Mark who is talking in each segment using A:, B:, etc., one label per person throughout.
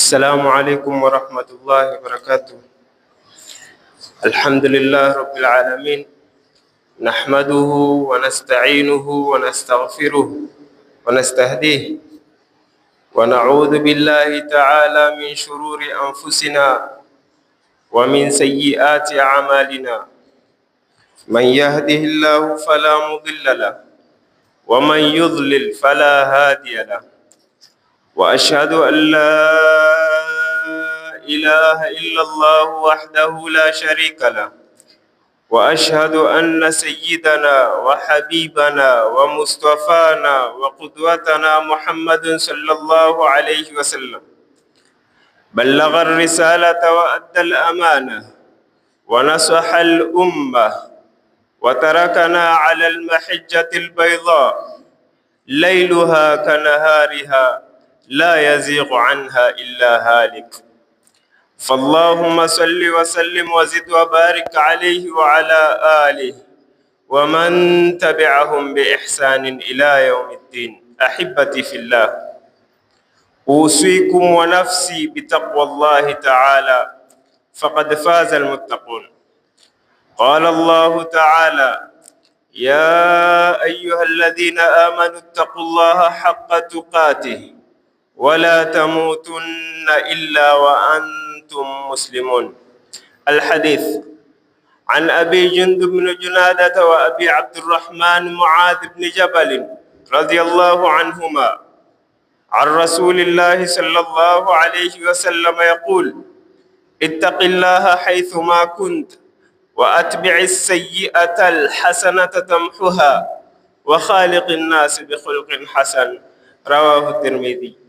A: السلام عليكم ورحمة الله وبركاته. الحمد لله رب العالمين، نحمده ونستعينه ونستغفره ونستهديه، ونعوذ بالله تعالى من شرور أنفسنا ومن سيئات أعمالنا. من يهده الله فلا مضل له، ومن يضلل فلا هادي له، وأشهد أن لا إله إلا الله وحده لا شريك له، وأشهد أن سيدنا وحبيبنا ومصطفانا وقدوتنا محمد صلى الله عليه وسلم بلغ الرسالة وأدى الأمانة ونصح الأمة، وتركنا على المحجة البيضاء ليلها كنهارها لا يزيغ عنها إلا هالك. فاللهم صل وسلم وزد وبارك عليه وعلى آله ومن تبعهم بإحسان إلى يوم الدين. أحبتي في الله، أوصيكم ونفسي بتقوى الله تعالى، فقد فاز المتقون. قال الله تعالى: يا أيها الذين آمنوا اتقوا الله حق تقاته ولا تموتن إلا وأنتم مسلمون. الحديث عن أبي جندب بن جنادة وأبي عبد الرحمن معاذ بن جبل رضي الله عنهما عن رسول الله صلى الله عليه وسلم يقول: اتق الله حيثما كنت، وأتبع السيئة الحسنة تمحها، وخالق الناس بخلق حسن. رواه الترمذي.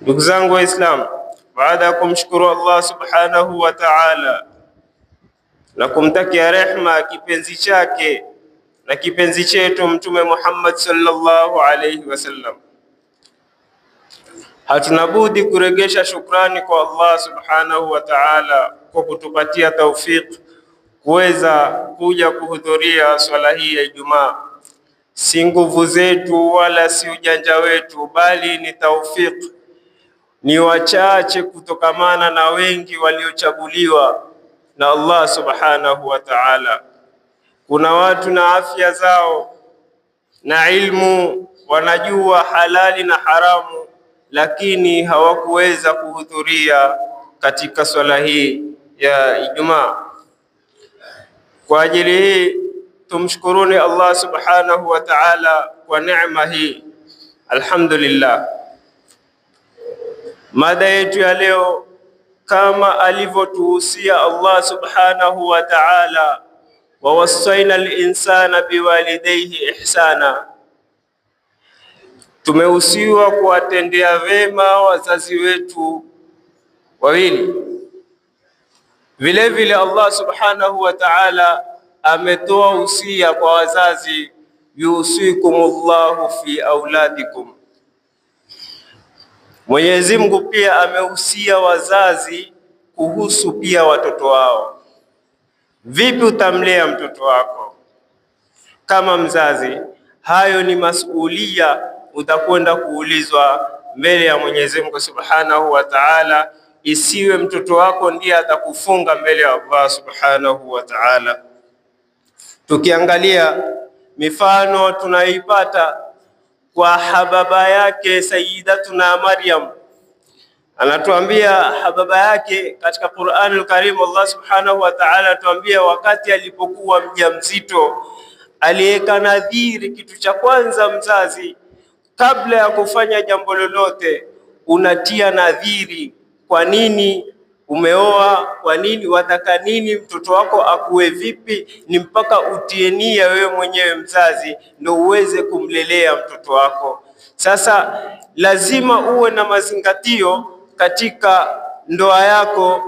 A: Ndugu zangu Waislamu, baada ya kumshukuru Allah subhanahu wa ta'ala na kumtakia rehma kipenzi chake na kipenzi chetu Mtume Muhammad sallallahu alayhi wasallam, hatuna budi kuregesha shukrani kwa Allah subhanahu wa ta'ala kwa kutupatia taufik kuweza kuja kuhudhuria swala hii ya Ijumaa. Si nguvu zetu wala si ujanja wetu, bali ni taufik. Ni wachache kutokamana na wengi waliochaguliwa na Allah subhanahu wa ta'ala. Kuna watu na afya zao na ilmu, wanajua halali na haramu, lakini hawakuweza kuhudhuria katika swala hii ya Ijumaa. Kwa ajili hii tumshukuruni Allah subhanahu wa ta'ala kwa neema hii. Alhamdulillah. Mada yetu ya leo, kama alivyotuhusia Allah subhanahu wa ta'ala, wa wasaina al-insana biwalidayhi ihsana, tumehusiwa kuwatendea wema wazazi wetu wawili. Vile vile Allah subhanahu wa ta'ala ametoa usia kwa wazazi: yusikumullahu fi auladikum. Mwenyezi Mungu pia amehusia wazazi kuhusu pia watoto wao. Vipi utamlea mtoto wako kama mzazi? Hayo ni masuhulia utakwenda kuulizwa mbele ya Mwenyezi Mungu subhanahu wa ta'ala. Isiwe mtoto wako ndiye atakufunga mbele ya Allah subhanahu wa ta'ala. Tukiangalia mifano tunaipata kwa hababa yake Sayyidatuna Maryam, anatuambia hababa yake katika Qur'anul Karim. Allah subhanahu wa ta'ala anatuambia wakati alipokuwa mjamzito aliweka nadhiri. Kitu cha kwanza mzazi, kabla ya kufanya jambo lolote, unatia nadhiri. Kwa nini umeoa? Kwa nini wataka nini? Mtoto wako akuwe vipi? Ni mpaka utie nia wewe mwenyewe mzazi ndio uweze kumlelea mtoto wako. Sasa lazima uwe na mazingatio katika ndoa yako.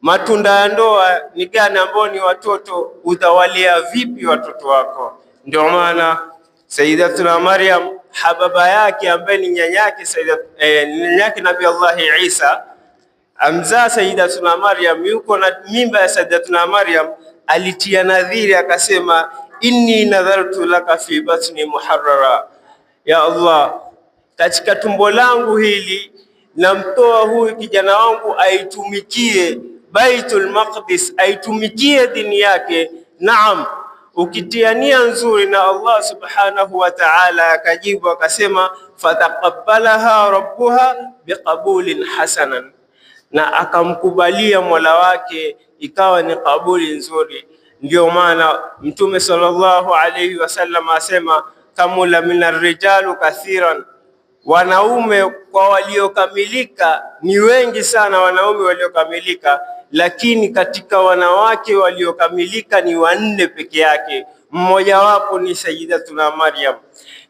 A: Matunda ya ndoa ni gani? Ambao ni watoto. Utawalea vipi watoto wako? Ndio maana Sayyidatuna Maryam, hababa yake ambaye ni nyanyake nyanyake Nabii Allah Isa, amzaa Sayyidatuna Maryam, yuko na mimba ya Sayyidatuna Maryam, alitia nadhiri akasema: inni nadhartu laka fi batni muharrara, ya Allah, katika tumbo langu hili namtoa huyu kijana wangu aitumikie Baitul Maqdis, aitumikie dini yake. Naam, ukitia nia nzuri na Allah subhanahu wa ta'ala akajibu akasema, fataqabbalaha rabbuha biqabulin hasanan, na akamkubalia Mola wake ikawa ni kabuli nzuri. Ndio maana Mtume sallallahu alayhi wasallam asema, kamula minar rijalu kathiran, wanaume kwa waliokamilika ni wengi sana, wanaume waliokamilika, lakini katika wanawake waliokamilika ni 4 peke yake. Mmoja wapo ni Sayyidatuna Maryam.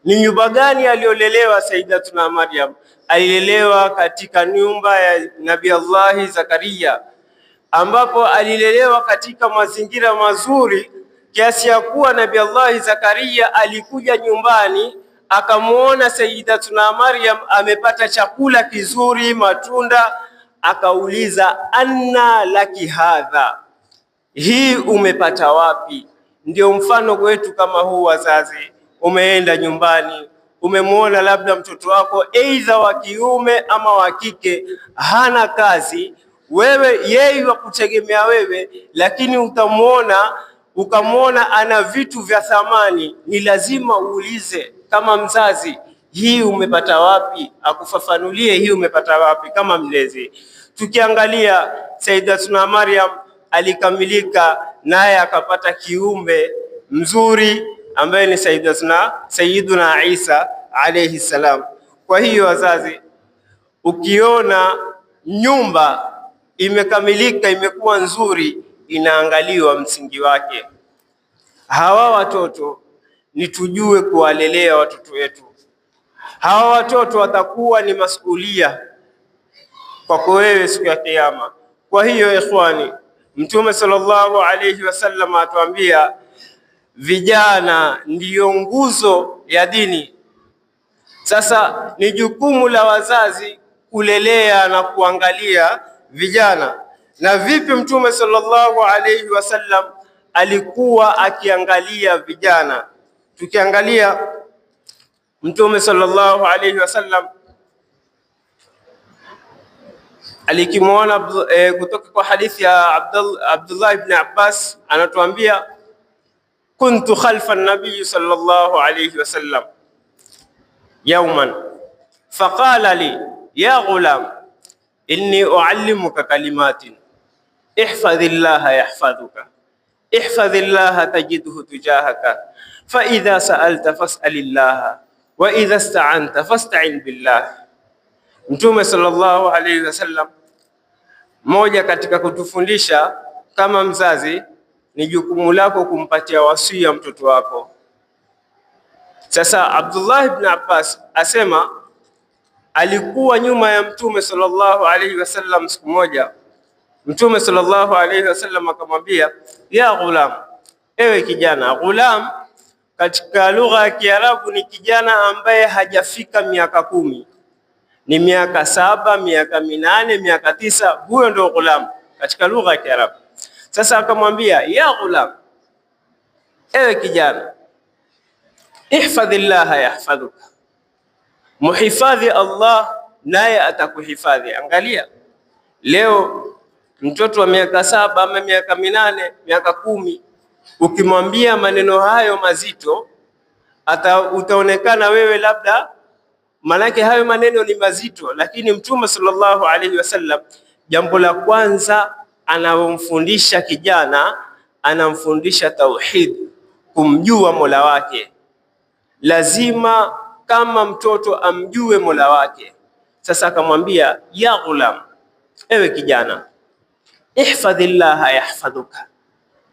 A: Ni nyumba gani aliolelewa Sayyidatuna Maryam? Alilelewa katika nyumba ya Nabii Allah Zakaria, ambapo alilelewa katika mazingira mazuri kiasi ya kuwa Nabii Allah Zakaria alikuja nyumbani akamuona Sayyidatuna Maryam amepata chakula kizuri, matunda, akauliza, anna laki hadha, hii umepata wapi? Ndio mfano wetu kama huu wazazi. Umeenda nyumbani, umemuona labda mtoto wako aidha wa kiume ama wa kike hana kazi, wewe yeye wa kutegemea wewe, lakini ukamwona ana vitu vya thamani, ni lazima uulize kama mzazi, hii umepata wapi? Akufafanulie hii umepata wapi kama mlezi. Tukiangalia Sayyidatuna Maryam alikamilika, naye akapata kiumbe mzuri ambaye ni Sayyiduna Isa alayhi salam. Kwa hiyo wazazi, ukiona nyumba imekamilika, imekuwa nzuri, inaangaliwa msingi wake. Hawa watoto ni tujue kuwalelea watoto wetu. Hawa watoto watakuwa ni masulia kwako wewe siku ya Kiyama. Kwa hiyo ikhwani, Mtume sallallahu alayhi wasallam atuambia vijana ndiyo nguzo ya dini. Sasa ni jukumu la wazazi kulelea na kuangalia vijana. Na vipi Mtume sallallahu alayhi wasallam alikuwa akiangalia vijana? Tukiangalia Mtume sallallahu alayhi wasallam alikimwona kutoka kwa hadithi ya Abdullah ibn Abbas, anatuambia kuntu khalfa an-nabiy sallallahu alayhi wasallam yawman faqala li ya ghulam inni uallimuka kalimatin ihfadhillaha yahfadhuka ihfadhillaha tajidhu tujahaka fa idha sa'alta fas'alillaha wa idha ista'anta fasta'in billah. Mtume sallallahu alayhi wasallam, moja katika kutufundisha kama mzazi ni jukumu lako kumpatia wasia mtoto wako. Sasa Abdullah ibn Abbas asema alikuwa nyuma ya Mtume sallallahu alayhi wasallam. Siku moja Mtume sallallahu alayhi wasallam akamwambia, ya ghulam, ewe kijana. Ghulam katika lugha ya Kiarabu ni kijana ambaye hajafika miaka 10, ni miaka 7, miaka 8, miaka 9, huyo ndio ghulam katika lugha ya Kiarabu. Sasa akamwambia, ya ghulam, ewe kijana, ihfadhillaha yahfadhuka, muhifadhi Allah naye atakuhifadhi. Angalia leo mtoto wa miaka 7 ama miaka 8, miaka 10, ukimwambia maneno hayo mazito utaonekana wewe labda, manake hayo maneno ni mazito, lakini Mtume sallallahu alaihi wasallam jambo la kwanza anamfundisha kijana, anamfundisha tauhid, kumjua Mola wake. Lazima kama mtoto amjue Mola wake. Sasa akamwambia, ya ghulam, ewe kijana, ihfadhillaha yahfadhuka,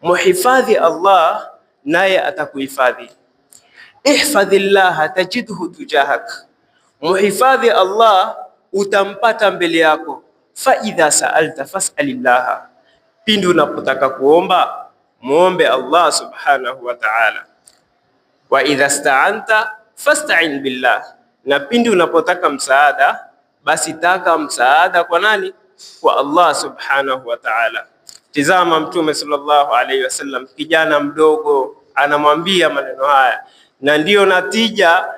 A: muhifadhi Allah naye atakuhifadhi. Ihfadhillaha tajidhu tujahak, muhifadhi Allah utampata mbele yako. Fa idha sa'alta fas'alillaha, pindi unapotaka kuomba muombe Allah subhanahu wa ta'ala. Wa idha sta'anta fasta'in billah, na pindi unapotaka msaada basi taka msaada kwa nani? Kwa Allah subhanahu wa ta'ala. Tizama Mtume sallallahu alayhi wasallam, kijana mdogo anamwambia maneno haya, na ndiyo natija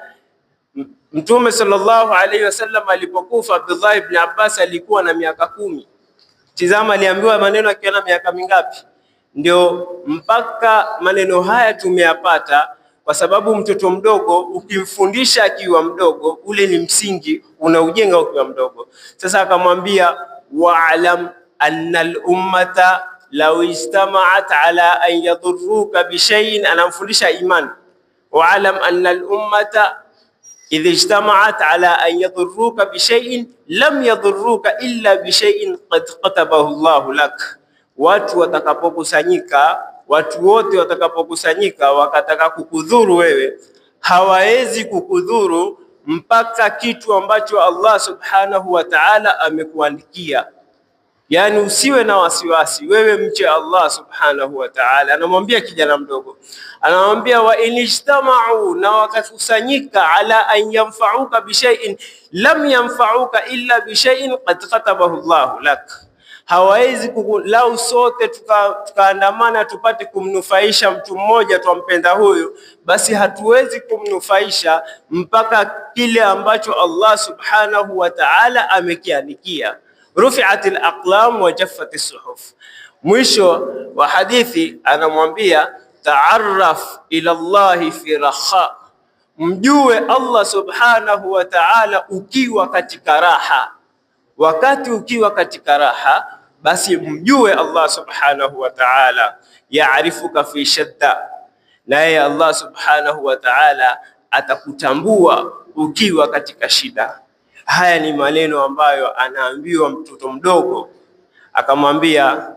A: Mtume sallallahu alaihi wasallam alipokufa, Abdullah ibn Abbas alikuwa na miaka 10. Tizama, aliambiwa maneno akiwa na miaka mingapi? Ndio mpaka maneno haya tumeyapata, kwa sababu mtoto mdogo ukimfundisha akiwa mdogo, ule ni msingi unaujenga ukiwa mdogo. Sasa akamwambia wa'lam anna al-ummata law ijtama'at ala an yadurruka bi shay'in, anamfundisha iman. Wa'lam anna al-ummata idh ijtama'at ala an yadurruka bi shay'in lam yadurruka illa bi shay'in qad katabahu Allahu lak. Watu watakapokusanyika, watu wote watakapokusanyika wakataka kukudhuru wewe, hawawezi kukudhuru mpaka kitu ambacho Allah subhanahu wa ta'ala amekuandikia. Yani usiwe na wasiwasi, wewe mche Allah subhanahu wa ta'ala. Anamwambia kijana mdogo, anamwambia wa inijtama'u, na wakakusanyika, ala an yanfa'uka bi shay'in lam yanfa'uka illa bi shay'in qad katabahu Allahu lak. Hawawezi lau sote tukaandamana tupate kumnufaisha mtu mmoja, twampenda huyu, basi hatuwezi kumnufaisha mpaka kile ambacho Allah subhanahu wa ta'ala amekiandikia. Rufi'atil aqlam wa jaffatis suhuf. Mwisho wa hadithi anamwambia ta'arraf ila Allah fi raha, mjue Allah subhanahu wa ta'ala ukiwa katika raha. Wakati ukiwa katika raha, basi mjue Allah subhanahu wa ta'ala. Yaarifuka fi shadda, naye Allah subhanahu wa ta'ala atakutambua ukiwa katika shida. Haya ni maneno ambayo anaambiwa mtoto mdogo, akamwambia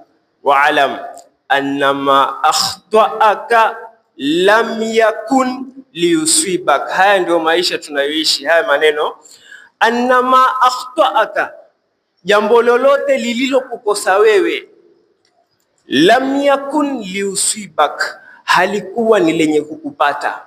A: wa'lam annama akhta'aka lam yakun liyusibak. Haya ndio maisha tunayoishi. Haya maneno, annama akhta'aka, jambo lolote lililokukosa wewe, lam yakun liusibak, halikuwa ni lenye kukupata.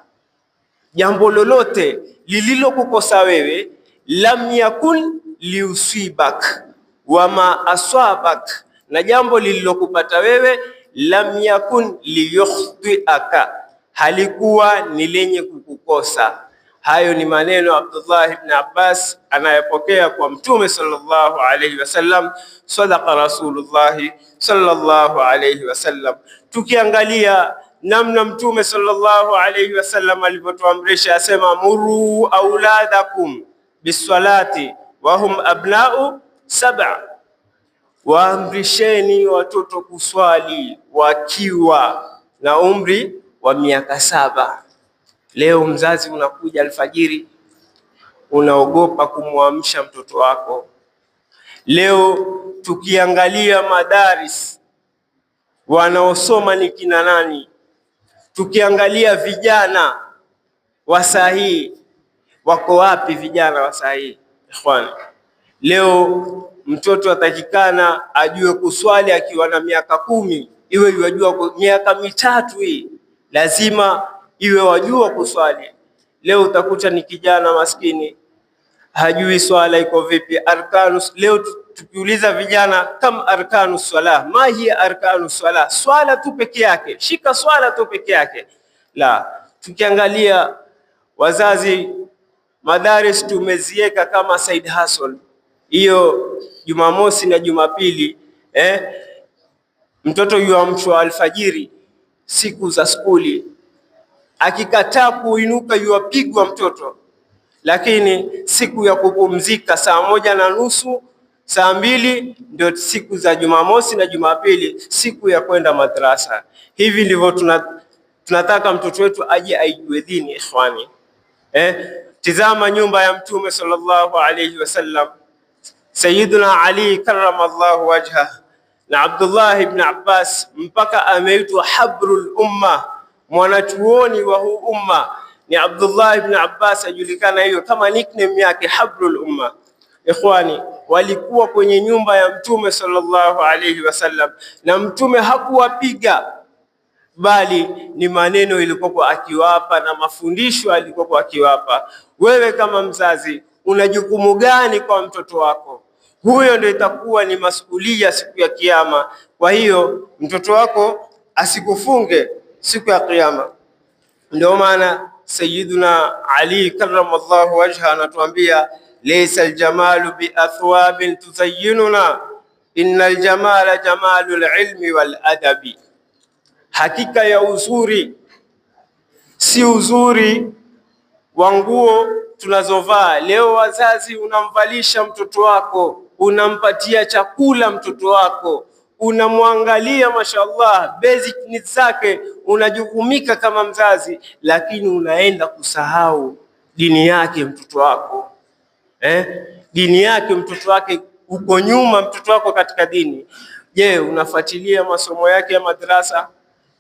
A: Jambo lolote lililokukosa wewe, lam yakun liusibak, wama aswabak, na jambo lililokupata wewe, lam yakun liyukhtiaka, halikuwa ni lenye kukukosa. Hayo ni maneno Abdullah ibn Abbas anayepokea kwa Mtume sallallahu alayhi wasallam. Sadaqa Rasulullah sallallahu alayhi wasallam. Tukiangalia namna Mtume sallallahu alayhi wasallam alivyotuamrisha, asema muru auladakum bisalati wa hum abna'u 7, waamrisheni watoto kuswali wakiwa na umri wa miaka 7. Leo mzazi unakuja alfajiri, unaogopa kumwamsha mtoto wako. Leo tukiangalia madaris wanaosoma ni kina nani, tukiangalia vijana wa saa hii, wako wapi vijana wa saa hii ikhwani? Leo mtoto atakikana ajue kuswali akiwa na miaka 10, iwe yajua miaka 3 hii lazima iwe wajua kuswali. Leo utakuta ni kijana maskini hajui swala iko vipi, arkanus. Leo tukiuliza vijana kam arkanus swala, ma hiya arkanus swala, swala tu peke yake, shika swala tu peke yake. La, tukiangalia wazazi, madaris tumezieka kama side hustle. Hiyo Jumamosi na Jumapili mtoto yuamshwa alfajiri siku za skuli, akikataa kuinuka yuapigwa mtoto. Lakini siku ya kupumzika saa 1:30, saa 2 ndio siku za Jumamosi na Jumapili, siku ya kwenda madrasa. Hivi ndivyo tunataka mtoto wetu aje aijue dini ikhwani. Tizama nyumba ya Mtume sallallahu alayhi wasallam, Sayyiduna Ali karramallahu wajha na Abdullah ibn Abbas, mpaka ameitwa habrul umma, mwanachuoni wa huu umma ni Abdullah ibn Abbas, ajulikana hiyo kama nickname yake habrul umma. Ikhwani, walikuwa kwenye nyumba ya Mtume sallallahu alayhi wasallam, na Mtume hakuwapiga, bali ni maneno ilikuwa akiwapa na mafundisho alikuwa akiwapa. Wewe kama mzazi una jukumu gani kwa mtoto wako? Huyo ndio itakuwa ni masuhulia siku ya Kiyama. Kwa hiyo mtoto wako asikufunge siku ya Kiyama. Ndio maana Sayyiduna Ali karramallahu wajha anatuambia, laysa aljamalu bi athwabin tuzayyinuna innal jamala jamalul ilmi wal adabi, hakika ya uzuri si uzuri wa nguo tunazovaa. Leo wazazi, unamvalisha mtoto wako, unampatia chakula mtoto wako, unamwangalia mashallah, basic needs zake, unajukumika kama mzazi, lakini unaenda kusahau dini yake mtoto wako. Dini yake mtoto wake, uko nyuma mtoto wako katika dini. Je, unafuatilia masomo yake ya madrasa?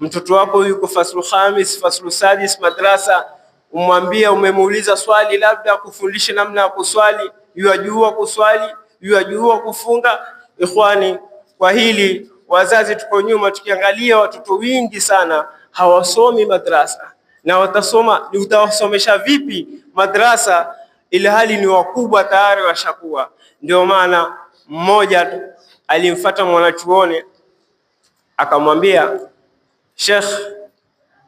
A: Mtoto wako yuko faslu khamis, faslu sadis madrasa, umwambia, umemuuliza swali labda kufundisha namna ya kuswali, yajua kuswali, yajua kufunga? Ikhwani, kwa hili wazazi tuko nyuma. Tukiangalia watoto wingi sana hawasomi madrasa, na utawasomesha vipi madrasa ili hali ni wakubwa tayari washakuwa? Ndio maana mmoja alimfuata mwanachuoni akamwambia, Sheikh,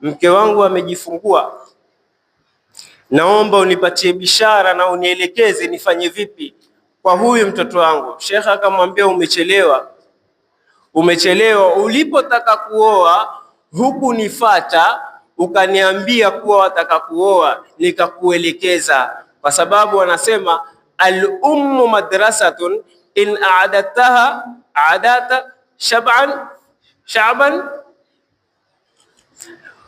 A: mke wangu amejifungua, naomba unipatie bishara na unielekeze nifanye vipi kwa huyu mtoto wangu. Sheikh akamwambia, umechelewa. Ulipotaka kuoa hukunifata ukaniambia kuwa wataka kuoa, nikakuelekeza, kwa sababu wanasema al-ummu madrasatun in a'adataha a'adata sha'ban.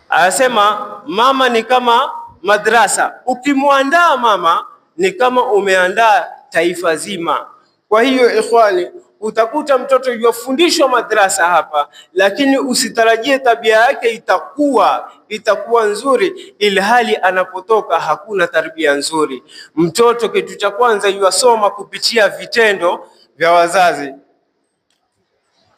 A: Anasema mama ni kama madrasa, ukimwandaa mama ni kama umeandaa taifa zima. Kwa hiyo ikhwani, utakuta mtoto yofundishwa madrasa hapa, lakini usitarajie tabia yake itakuwa nzuri, ili hali anapotoka hakuna tarbia nzuri. Mtoto kitu cha kwanza yuasoma kupitia vitendo vya wazazi.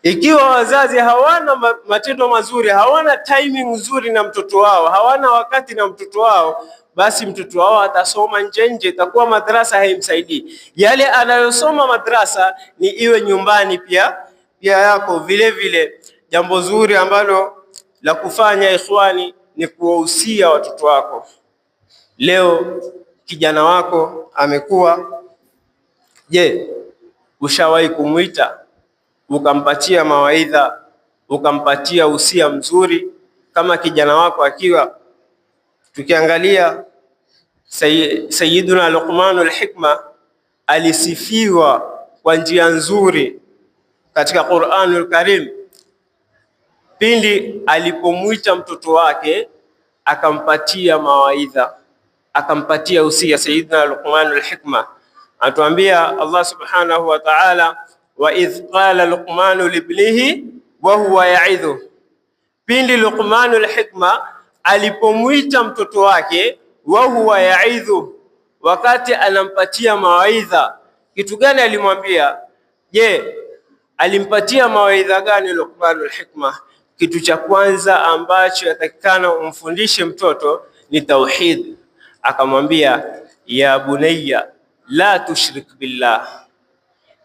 A: Ikiwa wazazi hawana matendo mazuri, hawana timing nzuri na mtoto wao, hawana wakati na mtoto wao, basi mtoto wao atasoma nje, itakuwa madrasa haimsaidii. Yale anayosoma madrasa ni iwe nyumbani pia yako vile vile. Jambo zuri ambalo la kufanya ikhwani ni kuwahusia watoto wako. Leo kijana wako amekuwa, je, ushawahi kumwita ukampatia mawaidha, ukampatia usia mzuri kama kijana wako akiwa? Tukiangalia Sayyiduna Luqmanul Hikma alisifiwa kwa njia nzuri katika Qur'anul Karim pindi alipomwita mtoto wake akampatia mawaidha, akampatia usia. Sayyiduna Luqmanul Hikma atuambia Allah subhanahu wa ta'ala, wa idh qala Luqmanu libnihi wa huwa ya'idhu, pindi Luqmanul Hikma alipomwita mtoto wake, wa huwa ya'idhu, wakati anampatia mawaidha. Kitu gani alimwambia? Je, alimpatia mawaidha gani Luqmanul Hikma? Kitu cha kwanza ambacho yatakikana umfundishe mtoto ni tauhid. Akamwambia, ya bunayya la tushrik billah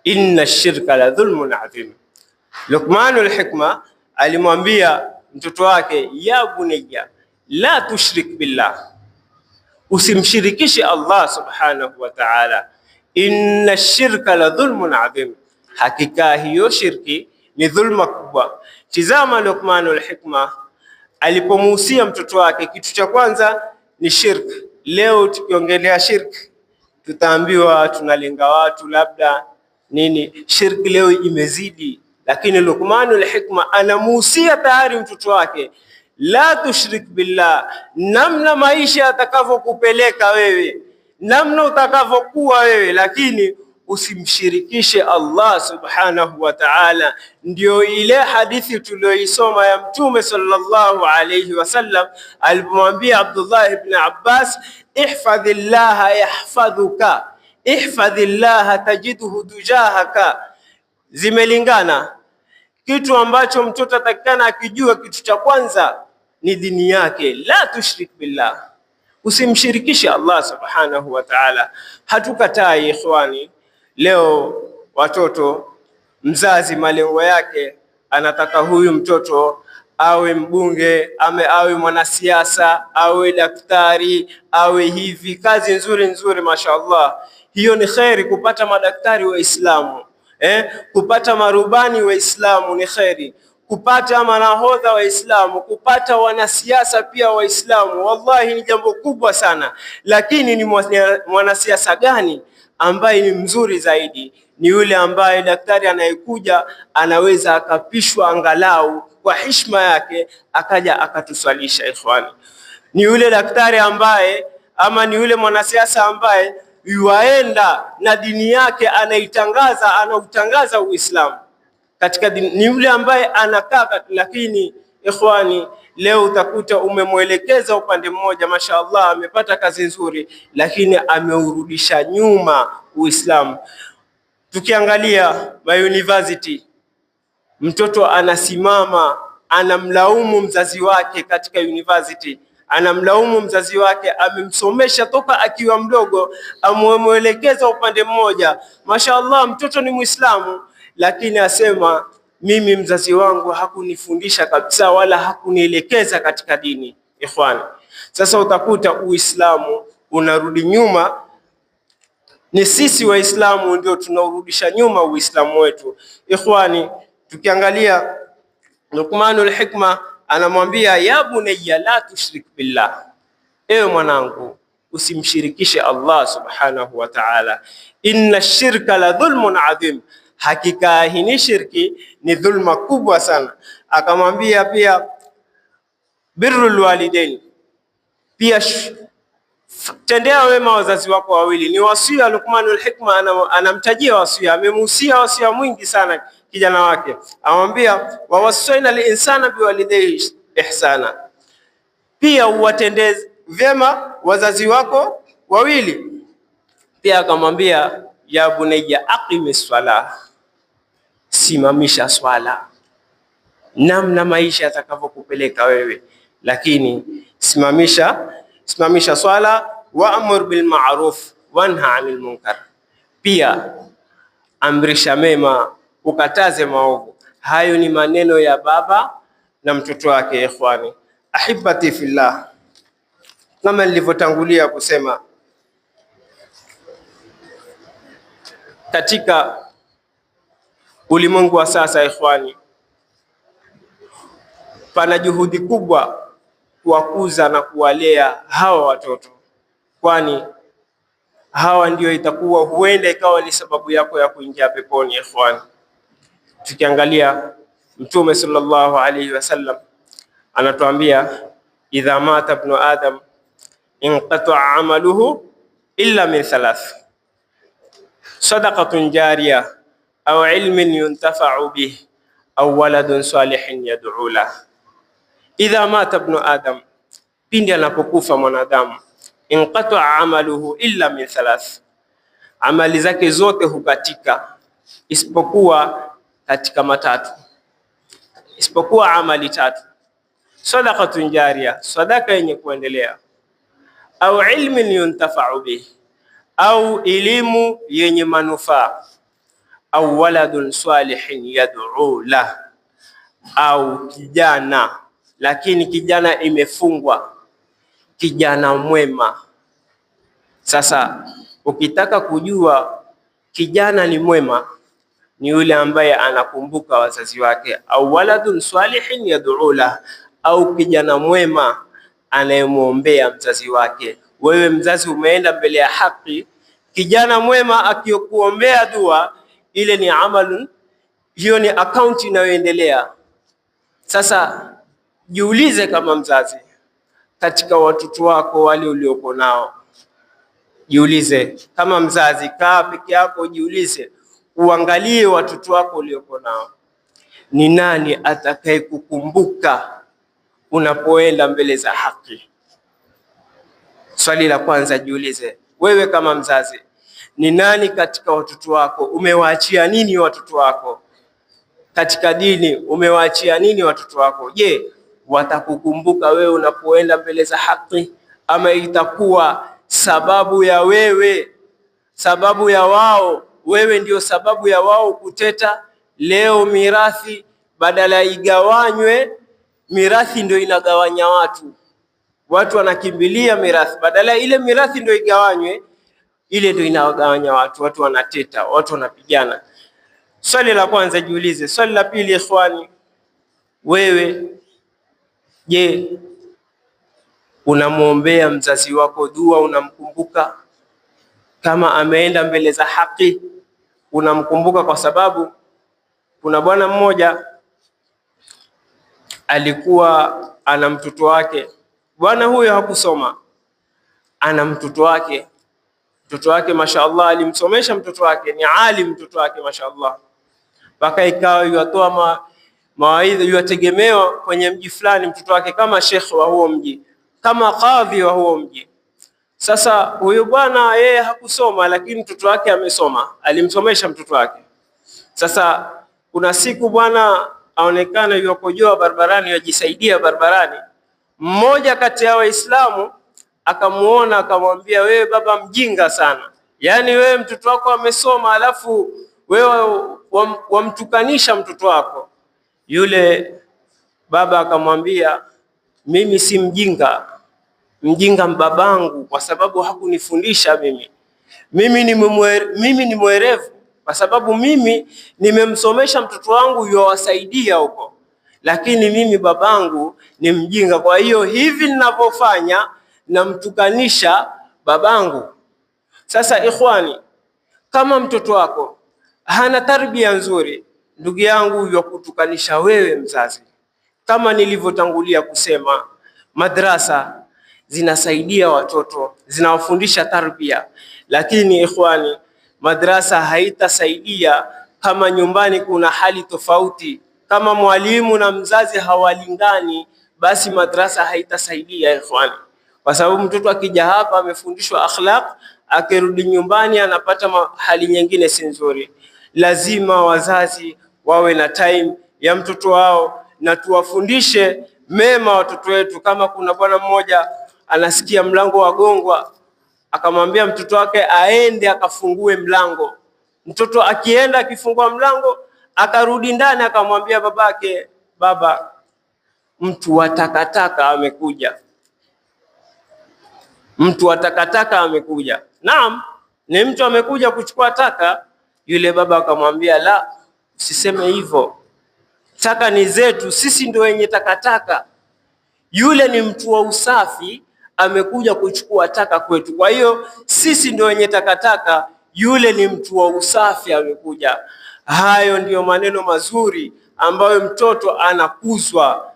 A: inna shirka la dhulmun adhim. Luqmanul Hikma alimwambia mtoto wake, ya bunayya la tushrik billah, usimshirikishe Allah subhanahu wa ta'ala, inna shirka la dhulmun adhim, hakika hiyo shirki ni dhulma kubwa. Tizama Luqmanul Hikma alipomuhusia mtoto wake, kitu cha kwanza ni shirk. Leo tukiongelea shirk tutaambiwa tunalenga watu labda nini, shirki leo imezidi, lakini Luqmanul Hikma anamuhusia tayari mtoto wake, la tushrik billah, namna maisha atakavyokupeleka wewe, namna utakavyokuwa wewe, lakini usimshirikishe Allah subhanahu wa ta'ala. Ndio ile hadithi tuliyoisoma ya Mtume sallallahu alayhi wasallam alipomwambia Abdullah ibn Abbas, ihfadhillaha yahfadhuka, ihfadhillaha tajidhu tujahaka. Zimelingana. Kitu ambacho mtoto atakikana akijua, kitu cha kwanza ni dini yake. La tushrik billah, usimshirikishe Allah subhanahu wa ta'ala. Hatukatai ikhwani, leo watoto, mzazi malengo yake anataka huyu mtoto awe mbunge, awe mwanasiasa, awe daktari, awe hivi, kazi nzuri nzuri, mashaallah. Hiyo ni kheri, kupata madaktari Waislamu, kupata marubani Waislamu ni kheri, kupata manahodha Waislamu, kupata wanasiasa pia Waislamu, wallahi ni jambo kubwa sana. Lakini ni mwanasiasa gani ambaye ni mzuri zaidi? Ni yule ambaye daktari anayekuja anaweza akapishwa angalau kwa heshima yake akaja akatuswalisha. Ikhwani, ni yule daktari ambaye ama ni yule mwanasiasa ambaye yuaenda na dini yake anautangaza Uislamu katika dini, ni yule ambaye anakaa. Lakini ikhwani, leo utakuta umemwelekeza upande mmoja, mashaallah, amepata kazi nzuri, lakini ameurudisha nyuma Uislamu. Tukiangalia university, mtoto anasimama anamlaumu mzazi wake katika university, anamlaumu mzazi wake, amemsomesha toka akiwa mdogo, amemwelekeza upande mmoja. Mashaallah, mtoto ni Muislamu, lakini asema mimi mzazi wangu hakunifundisha kabisa wala hakunielekeza katika dini. Ikhwani, sasa utakuta Uislamu unarudi nyuma. Ni sisi Waislamu ndio tunaurudisha nyuma Uislamu wetu. Ikhwani, tukiangalia Luqmanul Hikma anamwambia ya bunayya la tushrik billah, ewe mwanangu usimshirikishe Allah subhanahu wa ta'ala, inna shirka la dhulmun adhim, hakika hii shirki ni dhulma kubwa sana. Akamwambia pia birrul walidain, pia tendea wema wazazi wako wawili. Ni wasia. Luqmanul Hikma anamtajia wasia, amemuhusia wasia mwingi sana kijana wake, amwambia wawasaina linsana biwalidayhi ihsana, pia uwatendee vyema wazazi wako wawili. Pia akamwambia ya bunayya aqimis swala, simamisha swala, namna maisha atakavyokupeleka wewe, lakini simamisha swala. Wa'mur bil ma'ruf wanha 'anil munkar, pia amrisha mema ukataze maovu. Hayo ni maneno ya baba na mtoto wake. Ikhwani ahibati fillah, kama nilivyotangulia kusema, katika ulimwengu wa sasa, ikhwani, pana juhudi kubwa kuwakuza na kuwalea hawa watoto, kwani hawa ndio itakuwa huenda ikawa ni sababu yako ya kuingia peponi. Ikhwani, tukiangalia Mtume sallallahu alayhi wasallam anatuambia idha mata ibnu adam inqata'a amaluhu illa min thalath, sadaqatun jariya au ilmin yuntafa'u bih au waladun salihin yad'u lah. Idha mata ibnu adam, pindi anapokufa mwanadamu, inqata'a amaluhu illa min thalath, amali zake zote hukatika isipokuwa katika matatu, isipokuwa amali tatu: sadaqatun jariya, sadaka yenye kuendelea, au ilmin yuntafa'u bih, au elimu yenye manufaa, au waladun salihin yad'u lah, au kijana, lakini kijana imefungwa, kijana mwema. Sasa ukitaka kujua kijana ni mwema, ni yule ambaye anakumbuka wazazi wake, au waladun salihin yad'u lah, au kijana mwema anayemwombea mzazi wake. Wewe mzazi umeenda mbele ya haki, kijana mwema akikuombea dua, ile ni amalun, hiyo ni account inayoendelea. Sasa jiulize kama mzazi, katika watoto wako wale ulioko nao, jiulize kama mzazi, kaa peke yako, jiulize, uangalie watoto wako ulioko nao, ni nani atakaye kukumbuka unapoenda mbele za haki? Swali la kwanza jiulize, wewe kama mzazi, ni nani katika watoto wako? Umewaachia nini watoto wako katika dini? Umewaachia nini watoto wako? Je, watakukumbuka wewe unapoenda mbele za haki, ama itakuwa sababu ya wewe, sababu ya wao, wewe ndio sababu ya wao kuteta? Leo mirathi badala igawanywe mirathi ndio inagawanya watu. Watu wanakimbilia mirathi, badala ile mirathi ndio igawanywe, ile ndio inawagawanya watu. Watu wanateta, watu wanapigana. Swali la kwanza jiulize. Swali la pili, ikhwani, wewe je, unamwombea mzazi wako dua? Unamkumbuka kama ameenda mbele za haki? Unamkumbuka? Kwa sababu kuna bwana mmoja alikuwa ana mtoto wake. Bwana huyo hakusoma, ana mtoto wake. Mtoto wake mashaallah, alimsomesha mtoto wake, ni alim mtoto wake mashaallah, mpaka ikawa yuatoa mawaidha, yuategemewa kwenye mji fulani mtoto wake kama sheikh wa huo mji, kama kadhi wa huo mji. Sasa huyo bwana yeye hakusoma, lakini mtoto wake amesoma, alimsomesha mtoto wake. Sasa kuna siku bwana aonekana yukojoa barabarani, yajisaidia barabarani. Mmoja kati ya Waislamu akamuona, akamwambia, wewe baba mjinga sana, yaani wewe mtoto wako amesoma, alafu wewe wamtukanisha mtoto wako. Yule baba akamwambia, mimi si mjinga, mjinga mbabangu, kwa sababu hakunifundisha mimi. Mimi ni mwerevu kwa sababu mimi nimemsomesha mtoto wangu yuwasaidia huko, lakini mimi babangu ni mjinga. Kwa hiyo hivi ninavyofanya namtukanisha babangu. Sasa ikhwani, kama mtoto wako hana tarbia nzuri, ndugu yangu, yukutukanisha wewe mzazi. Kama nilivyotangulia kusema, madrasa zinasaidia watoto, zinawafundisha tarbia, lakini ikhwani, madrasa haitasaidia kama nyumbani kuna hali tofauti. Kama mwalimu na mzazi hawalingani, basi madrasa haitasaidia ikhwani, kwa sababu mtoto akija hapa amefundishwa akhlaq, akirudi nyumbani anapata hali nyingine si nzuri. Lazima wazazi wawe na time ya mtoto wao na tuwafundishe mema watoto wetu. Kama kuna bwana mmoja anasikia mlango wagongwa, akamwambia mtoto wake aende akafungue mlango. Mtoto akienda akifungua mlango, akarudi ndani, akamwambia babake, baba, mtu wa takataka amekuja. Mtu wa takataka amekuja. Naam, ni mtu amekuja kuchukua taka. Yule baba akamwambia, la, usiseme hivyo, taka ni zetu, sisi ndio wenye takataka. Yule ni mtu wa usafi, amekuja kuchukua taka kwetu, kwa hiyo sisi ndio wenye takataka. Yule ni mtu wa usafi amekuja. Hayo ndiyo maneno mazuri ambayo mtoto anakuzwa.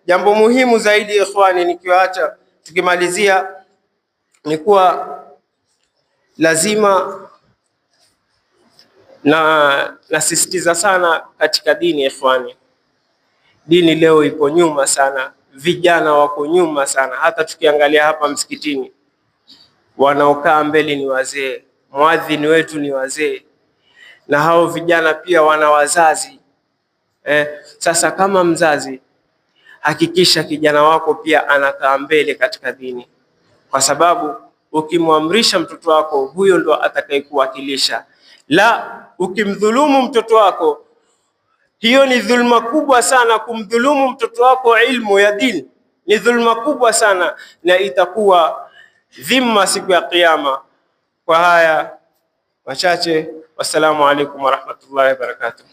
A: Jambo muhimu zaidi ikhwani, nikiwaacha tukimalizia, ni kuwa lazima na nasisitiza sana katika dini ikhwani. Dini leo iko nyuma sana, vijana wako nyuma sana. Hata tukiangalia hapa msikitini, wanaokaa mbele ni wazee, muadhini wetu ni wazee, na hao vijana pia wana wazazi. Sasa kama mzazi, hakikisha kijana wako pia anakaa mbele katika dini, kwa sababu ukimwamrisha mtoto wako, huyo ndo atakayekuwakilisha. La, ukimdhulumu mtoto wako, hiyo ni dhulma kubwa sana. Kumdhulumu mtoto wako ilmu ya dini ni dhulma kubwa sana, na itakuwa dhima siku ya Kiyama. Kwa haya machache, wassalamu alaikum warahmatullahi wabarakatuh.